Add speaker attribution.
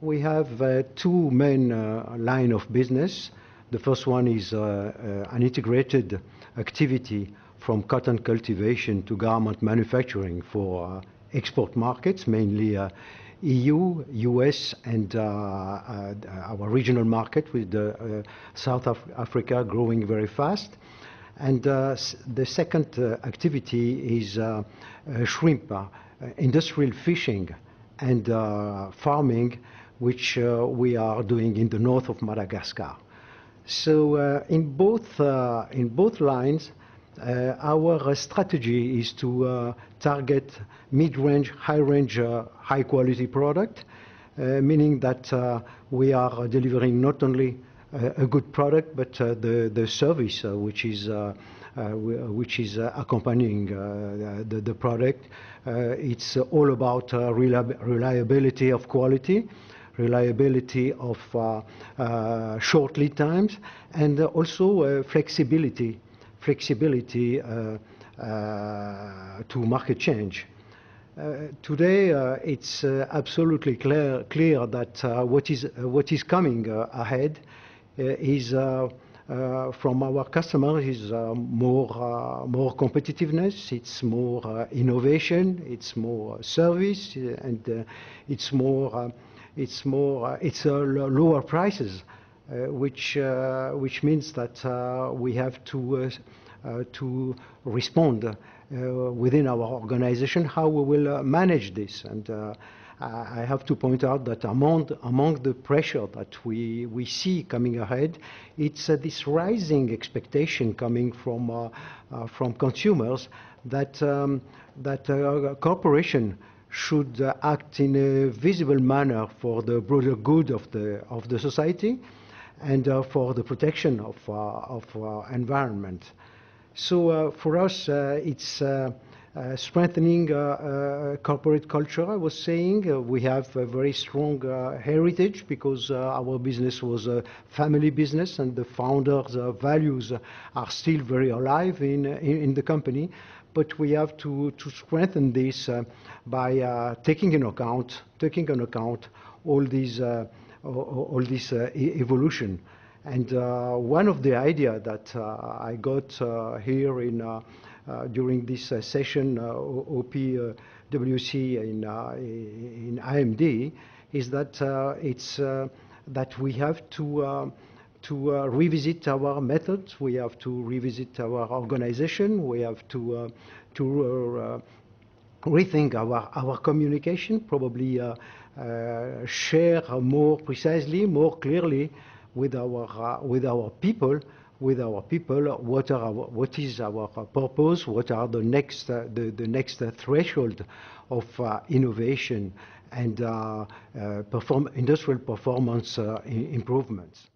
Speaker 1: We have two main lines of business. The first one is an integrated activity from cotton cultivation to garment manufacturing for export markets, mainly EU, US, and our regional market with South Africa growing very fast. And the second activity is shrimp, industrial fishing and farming, which we are doing in the north of Madagascar. So in both lines, our strategy is to target mid-range, high-range, high-quality product, meaning that we are delivering not only a good product, but the service which is accompanying the product. It's all about reliability of quality, reliability of short lead times, and also flexibility to market change. Today, it's absolutely clear that what is coming ahead is from our customers is more competitiveness, it's more innovation, it's more service, and it's lower prices, which means that we have to respond within our organization how we will manage this. And I have to point out that among the pressure that we see coming ahead, it's this rising expectation coming from consumers that corporation should act in a visible manner for the broader good of the society and for the protection of our environment. So for us, it's strengthening corporate culture. I was saying we have a very strong heritage because our business was a family business, and the founders' values are still very alive in the company. But we have to strengthen this by taking into account all this evolution. And one of the ideas that I got here during this session, OPWC in IMD, is that that we have to revisit our methods, we have to revisit our organization, we have to rethink our communication, probably share more precisely, more clearly with our people, what is our purpose, what are the next threshold of innovation and industrial performance improvements.